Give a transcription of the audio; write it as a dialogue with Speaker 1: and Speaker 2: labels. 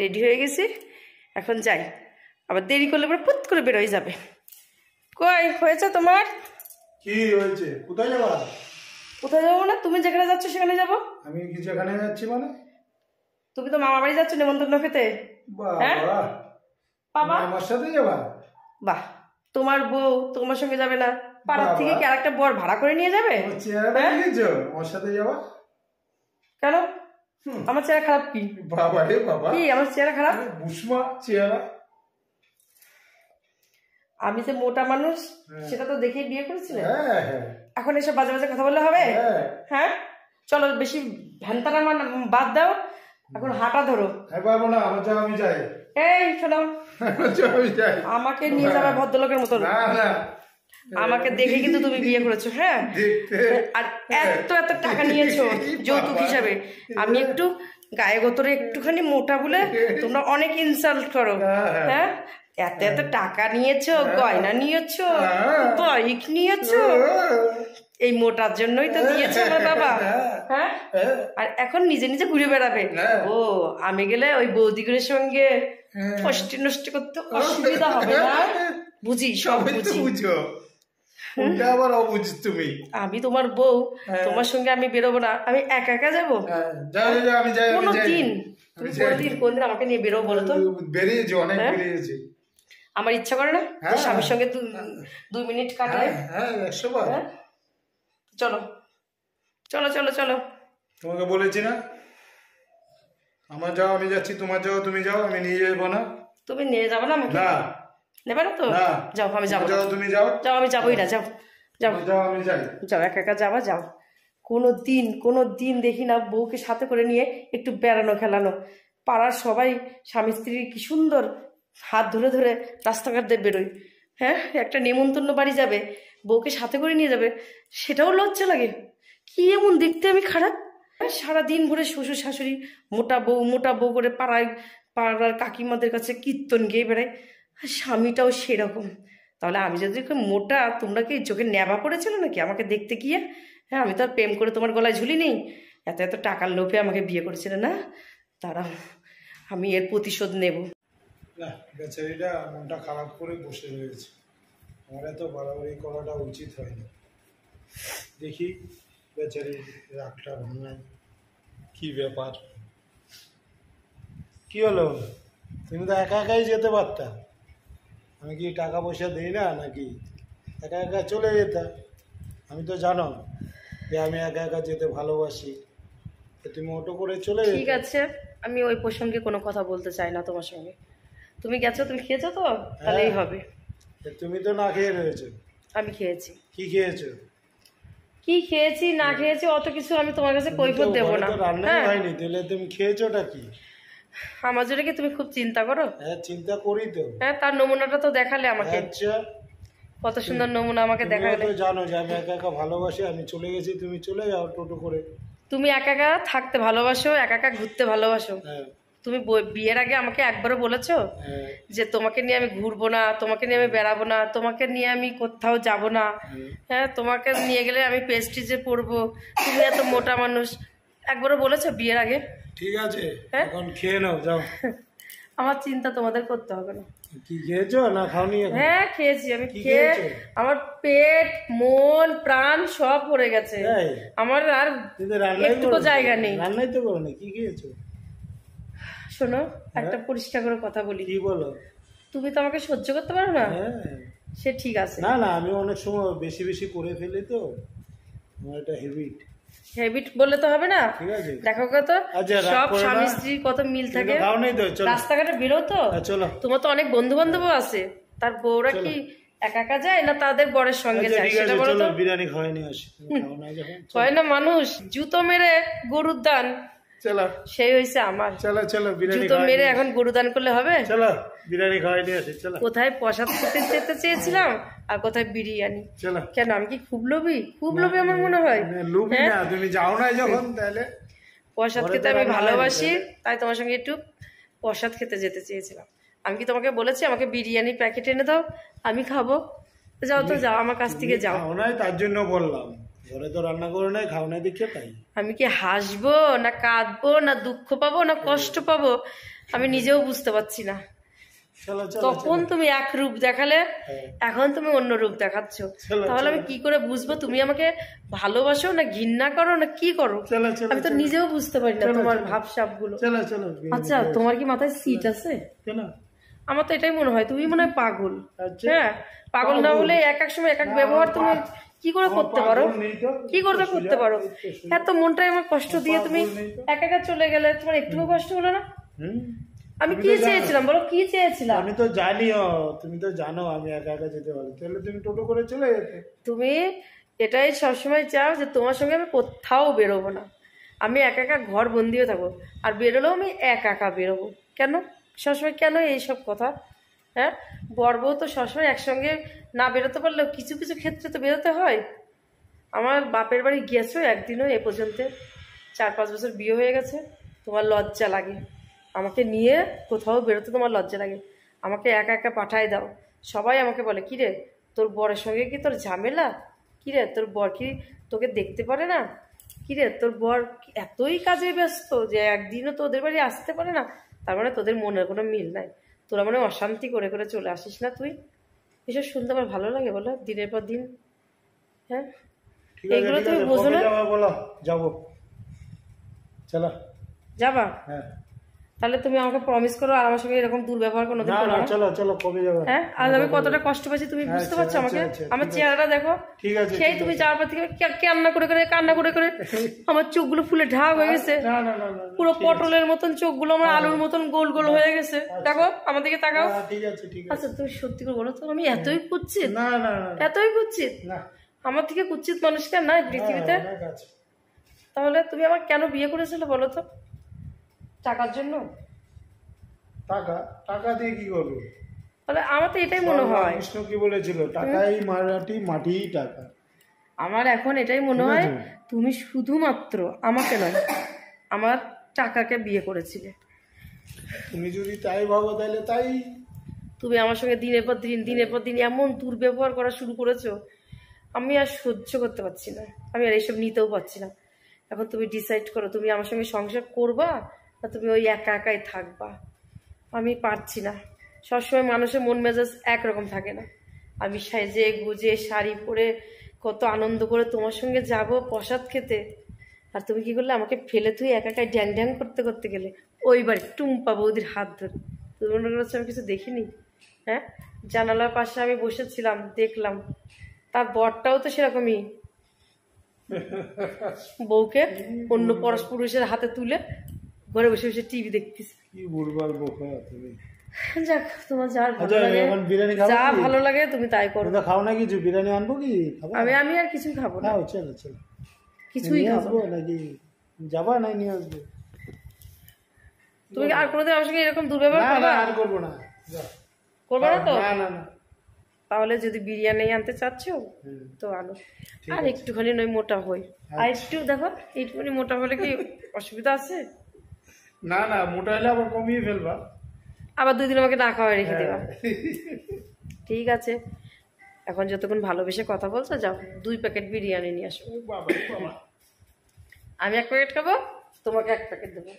Speaker 1: Ready হয়ে গেছি, এখন যাই। আবার দেরি করলে পরে পুত করে বেরোয় যাবে। কই হয়েছে তোমার?
Speaker 2: কি হয়েছে? কোথায় যাবা?
Speaker 1: কোথায় যাবো না, তুমি যেখানে যাচ্ছ সেখানে যাবো।
Speaker 2: আমি কি যেখানে যাচ্ছি মানে?
Speaker 1: তুমি তো মামা বাড়ি যাচ্ছ নেমন্তন্ন খেতে।
Speaker 2: বাবা,
Speaker 1: বাবা
Speaker 2: আমার সাথে যাবা?
Speaker 1: বাহ, তোমার বউ তোমার সঙ্গে যাবে না? পাড়ার থেকে কি আরেকটা বর ভাড়া করে নিয়ে যাবে?
Speaker 2: চেহারা দেখেছো? আমার সাথে যাবা
Speaker 1: কেন? আমার চেহারা খারাপ কি?
Speaker 2: বাবা রে বাবা,
Speaker 1: কি আমার চেহারা খারাপ?
Speaker 2: বুসমা চেহারা।
Speaker 1: আমি যে মোটা মানুষ সেটা তো দেখেই বিয়ে করেছিলে।
Speaker 2: হ্যাঁ হ্যাঁ,
Speaker 1: এখন এসব বাজে বাজে কথা বললে হবে? হ্যাঁ চলো, বেশি ভ্যানতারা বাদ দাও, এখন হাঁটা ধরো।
Speaker 2: পারবো না, আমার যাও, আমি যাই।
Speaker 1: এই শোনো, আমাকে নিয়ে যাবে ভদ্রলোকের মতো। আমাকে দেখে কিন্তু তুমি বিয়ে করেছো। হ্যাঁ, আর এত এত টাকা নিয়েছো যৌতুক হিসাবে। আমি একটু গায়ে গোতরে একটুখানি মোটা বলে তোমরা অনেক ইনসাল্ট করো। হ্যাঁ, এত এত টাকা নিয়েছো, গয়না নিয়েছো, বাইক নিয়েছো, এই মোটার জন্যই তো দিয়েছো না বাবা। হ্যাঁ, আর এখন নিজে নিজে ঘুরে বেড়াবে। ও, আমি গেলে ওই বৌদিগুলোর সঙ্গে ফষ্টি নষ্টি করতে অসুবিধা হবে না? বুঝি, সব বুঝি। আমি তোমার বউ, তোমার সঙ্গে আমি বেরোবো না, আমি একা একা যাবো। কোনদিন তুমি কোনদিন আমাকে নিয়ে বেরোবো বলো তো? আমার ইচ্ছা করে না স্বামীর সঙ্গে 2 মিনিট কাটাই। চলো চলো চলো চলো।
Speaker 2: তোমাকে বলেছি না, আমার যাও আমি যাচ্ছি, তোমার যাও তুমি যাও, আমি নিয়ে যাবো না।
Speaker 1: তুমি নিয়ে যাবো না আমাকে? না, নেবে না তো? যাও, আমি যাবো। যাও তুমি যাও। যাও, আমি যাবোই না। যাও যাও যাও, আমি যাই। যাও, একা একা যাবা, যাও। কোনো দিন দেখি না বউকে সাথে করে নিয়ে একটু বেড়ানো খেলানো। পাড়ার সবাই স্বামী স্ত্রী কি সুন্দর হাত ধরে ধরে রাস্তাঘাট দিয়ে বেরোয়। হ্যাঁ, একটা নেমন্তন্ন বাড়ি যাবে, বউকে সাথে করে নিয়ে যাবে, সেটাও লজ্জা লাগে। কি এমন দেখতে আমি খারাপ? সারাদিন ভরে শ্বশুর শাশুড়ি মোটা বউ করে পাড়ার কাকিমাদের কাছে কীর্তন গেয়ে বেড়ায়, আর স্বামীটাও সেরকম। তাহলে আমি যদি মোটা, তোমরা কি চোখে ন্যাবা পড়েছিল নাকি আমাকে দেখতে গিয়ে? হ্যাঁ, আমি তো আর প্রেম করে তোমার গলায় ঝুলি নেই। এত এত টাকার লোভে আমাকে বিয়ে করেছিলে না? দাঁড়াও, আমি এর প্রতিশোধ নেব।
Speaker 2: না, বেচারিটা মনটা খারাপ করে বসে রয়েছে। আমার এত বাড়াবাড়ি করাটা উচিত হয়নি। দেখি বেচারির রাগটা ভাঙায়। কি ব্যাপার, কি হলো? তুমি তো একা একাই যেতে পারতা। আমি কি টাকা পয়সা দিই না নাকি? একা একা চলে যেতাম। আমি তো জানো যে আমি একা একা যেতে ভালোবাসি। তুমি অটো করে চলে যেতে।
Speaker 1: ঠিক আছে, আমি ওই প্রসঙ্গে কোনো কথা বলতে চাই না তোমার সঙ্গে। তুমি গেছো, তুমি খেয়েছো তো, তাহলেই হবে।
Speaker 2: তুমি তো না খেয়ে রয়েছো।
Speaker 1: আমি খেয়েছি।
Speaker 2: কি খেয়েছো?
Speaker 1: কি খেয়েছি না খেয়েছি অত কিছু আমি তোমার কাছে কৈফিয়ত দেব না।
Speaker 2: রান্নাই হয়নি, তাহলে তুমি খেয়েছোটা কি?
Speaker 1: আমার জন্য কি তুমি খুব চিন্তা করো?
Speaker 2: হ্যাঁ, চিন্তা করি তো।
Speaker 1: হ্যাঁ, তার নমুনাটা তো দেখালে আমাকে।
Speaker 2: আচ্ছা,
Speaker 1: কত সুন্দর নমুনা আমাকে দেখালে।
Speaker 2: তুমি তো জানো যে আমি একা একা ভালোবাসি। আমি চলে গেছি, তুমি চলে যাও টোটো করে।
Speaker 1: তুমি একা একা থাকতে ভালোবাসো, একা একা ঘুরতে ভালোবাসো। তুমি বিয়ের আগে আমাকে একবারও বলেছো যে তোমাকে নিয়ে আমি ঘুরবো না, তোমাকে নিয়ে আমি বেড়াবো না, তোমাকে নিয়ে আমি কোথাও যাব না? হ্যাঁ, তোমাকে নিয়ে গেলে আমি প্রেস্টিজে পড়বো, তুমি এত মোটা মানুষ, একবারও বলেছো বিয়ের আগে?
Speaker 2: ঠিক আছে, এখন খেয়ে নাও, যাও।
Speaker 1: আমার চিন্তা তোমাদের করতে হবে না।
Speaker 2: কি খেয়েছো না খাওনি?
Speaker 1: হ্যাঁ, খেয়েছি। আমি খেয়ে আমার পেট মন প্রাণ সব ভরে গেছে। আমার আর একটুকু জায়গা নেই।
Speaker 2: রান্নাই তো করো না, কি খেয়েছো?
Speaker 1: শোনো, একটা পরিষ্কার করে কথা বলি।
Speaker 2: কি বলো?
Speaker 1: তুমি তো আমাকে সহ্য করতে পারো না। সে ঠিক আছে।
Speaker 2: না না, আমি অনেক সময় বেশি বেশি করে ফেলি তো, আমার এটা
Speaker 1: হ্যাবিট বললে তো হবে না। দেখো কত সব স্বামী স্ত্রী কত মিল থাকে। রাস্তাঘাটে বেরো তো, তোমার তো অনেক বন্ধু বান্ধবও আছে, তার বউরা কি একা একা যায় না তাদের বরের সঙ্গে যায়? সেটা বলো তো।
Speaker 2: বিরিয়ানি খাওয়াই নিয়ে আসি।
Speaker 1: হয় না মানুষ জুতো মেরে গরুর দান, সেই হয়েছে আমার। জুতো মেরে এখন গরু দান করলে হবে?
Speaker 2: বিরিয়ানি খাওয়াই নিয়ে আসি।
Speaker 1: কোথায় প্রসাদ খেতে যেতে চেয়েছিলাম আর কোথায় বিরিয়ানি। কেন, আমি কি খুব লোভী? খুব লোভী আমার মনে হয়।
Speaker 2: তুমি যাও না যখন, তাহলে
Speaker 1: প্রসাদ খেতে আমি ভালোবাসি, তাই তোমার সঙ্গে একটু প্রসাদ খেতে যেতে চেয়েছিলাম। আমি কি তোমাকে বলেছি আমাকে বিরিয়ানি প্যাকেট এনে দাও, আমি খাবো? যাও তো, যাও, আমার কাছ থেকে যাও।
Speaker 2: তার জন্য বললাম, ঘরে তো রান্না করে নাই, খাও নাই দেখে তাই।
Speaker 1: আমি কি হাসবো না কাঁদবো না দুঃখ পাবো না কষ্ট পাবো? আমি নিজেও বুঝতে পারছি না। তখন তুমি এক রূপ দেখালে, এখন তুমি অন্য রূপ দেখাচ্ছ। তাহলে আমি কি করে বুঝবো তুমি আমাকে ভালোবাসো না ঘৃণা করো না কি করো? আমি তো নিজেও বুঝতে পারি না তোমার ভাবসাব গুলো। আচ্ছা, তোমার কি মাথায় সিট আছে? আমার তো এটাই মনে হয় তুমি মনে হয় পাগল। হ্যাঁ, পাগল না হলে এক এক সময় এক এক ব্যবহার তুমি কি করে করতে পারো, কি করে করতে পারো? এত মনটাই আমার কষ্ট দিয়ে তুমি একা একা চলে গেলে, তোমার একটুও কষ্ট হলো না? আমি কি চেয়েছিলাম বলো, কি চেয়েছিলাম?
Speaker 2: আমি তো জানিও, তুমি তো জানো আমি একা একা যেতে পারি, তাহলে তুমি টোটো করে চলে যেতে।
Speaker 1: তুমি এটাই সবসময় চাও যে তোমার সঙ্গে আমি কোথাও বেরোবো না, আমি একা একা ঘর বন্দিও থাকবো, আর বেরোলেও আমি একা একা বেরোবো। কেন সবসময়, কেন এইসব কথা? হ্যাঁ, বর বউ তো সবসময় একসঙ্গে না বেরোতে পারলেও কিছু কিছু ক্ষেত্রে তো বেরোতে হয়। আমার বাপের বাড়ি গিয়েছো একদিনও এ পর্যন্ত? 4-5 বছর বিয়ে হয়ে গেছে, তোমার লজ্জা লাগে আমাকে নিয়ে কোথাও বেরোতে? তোমার লজ্জা লাগে? আমাকে একা একা পাঠায় দাও। সবাই আমাকে বলে কিরে তোর বরের সঙ্গে কি তোর ঝামেলা? কিরে তোর বর কি তোকে দেখতে পারে না? কিরে তোর বর এতই কাজে ব্যস্ত যে একদিনও তোদের বাড়ি আসতে পারে না? তার মানে তোদের মনের কোনো মিল নাই, তোরা মানে অশান্তি করে করে চলে আসিস না তুই? এসব শুনতে আমার ভালো লাগে বলো, দিনের পর দিন। হ্যাঁ, এগুলো তুমি বোঝো না।
Speaker 2: বলো যাবো, চলো
Speaker 1: যাবা?
Speaker 2: হ্যাঁ,
Speaker 1: তাহলে তুমি আমাকে প্রমিস করো আর আমার সঙ্গে এরকম দুর্ব্যবহার কোনোদিন করো না।
Speaker 2: চলো চলো, কবে যাবে?
Speaker 1: হ্যাঁ, আর আমি কতটা কষ্ট পাচ্ছি তুমি বুঝতে পারছো? আমাকে আমার চেহারাটা দেখো,
Speaker 2: ঠিক আছে,
Speaker 1: সেই তুমি যাওয়ার পর থেকে কান্না করে করে কান্না করে করে আমার চোখগুলো ফুলে ঢাক হয়ে গেছে, পুরো পটলের মতন চোখগুলো আমার আলুর মতন গোল গোল হয়ে গেছে। দেখো আমার দিকে তাকাও।
Speaker 2: ঠিক আছে ঠিক আছে।
Speaker 1: আচ্ছা তুমি সত্যি করে বলো তো আমি এতই কুৎসিত?
Speaker 2: না না,
Speaker 1: এতই কুৎসিত? আমার থেকে কুৎসিত মানুষটা নাই পৃথিবীতে। তাহলে তুমি আমার কেন বিয়ে করেছিলে বলো তো? টাকার জন্য?
Speaker 2: টাকা? টাকা দিয়ে কি করবে?
Speaker 1: তাহলে আমার তো এটাই মনে হয়,
Speaker 2: কৃষ্ণ কি বলেছিল, টাকাই মাটি টাকা।
Speaker 1: আমার এখন এটাই মনে হয় তুমি শুধুমাত্র আমাকে নয় আমার টাকাকে বিয়ে করেছিলে।
Speaker 2: তুমি যদি তাই ভাবো তাহলে তাই।
Speaker 1: তুমি আমার সঙ্গে দিনের পর দিন এমন দুর্ব্যবহার করা শুরু করেছো, আমি আর সহ্য করতে পারছি না, আমি আর এইসব নিতেও পারছি না। এখন তুমি ডিসাইড করো তুমি আমার সঙ্গে সংসার করবা না তুমি ওই একা একাই থাকবা। আমি পারছি না, সবসময় মানুষের মন মেজাজ একরকম থাকে না। আমি সেজে গুজে শাড়ি পরে কত আনন্দ করে তোমার সঙ্গে যাব প্রসাদ খেতে, আর তুমি কি করলে আমাকে ফেলে তুই একা একাই ড্যাং ড্যাং করতে করতে গেলে ওইবার টুম্পা বৌদির হাত ধরে। তুমি মনে করছো আমি কিছু দেখিনি? হ্যাঁ, জানালার পাশে আমি বসেছিলাম দেখলাম, তার বরটাও তো সেরকমই বউকে অন্য পুরুষের হাতে তুলে ঘরে বসে বসে টিভি দেখতেছে।
Speaker 2: কি বলবার বোকা তুমি।
Speaker 1: যাক, তোমার যা ভালো লাগে, যা ভালো লাগে তুমি তাই করো।
Speaker 2: খাও না কিছু? বিরিয়ানি আনবো কি?
Speaker 1: আমি আর কিছুই খাবো না।
Speaker 2: চলো চলো,
Speaker 1: কিছুই খাবো
Speaker 2: নাকি যাবা নাই নিয়ে আসবো?
Speaker 1: তুমি আর কোনোদিন আমার সঙ্গে এরকম দুর্ব্যবহার করবে?
Speaker 2: আর করবো না।
Speaker 1: করবে না তো?
Speaker 2: না না।
Speaker 1: তাহলে যদি বিরিয়ানি আনতে চাচ্ছ তো আনো, আর একটুখানি নয় মোটা হই। আর একটু দেখো একটুখানি মোটা হলে কি অসুবিধা আছে?
Speaker 2: না না, মোটা হলে আবার কমিয়ে ফেলবা,
Speaker 1: আবার 2 দিন আমাকে না খাওয়াই রেখে দেবা। ঠিক আছে, এখন যতক্ষণ ভালোবেসে কথা বলছো যাও 2 প্যাকেট বিরিয়ানি নিয়ে আসো। আমি 1 প্যাকেট খাবো, তোমাকে 1 প্যাকেট দেবো।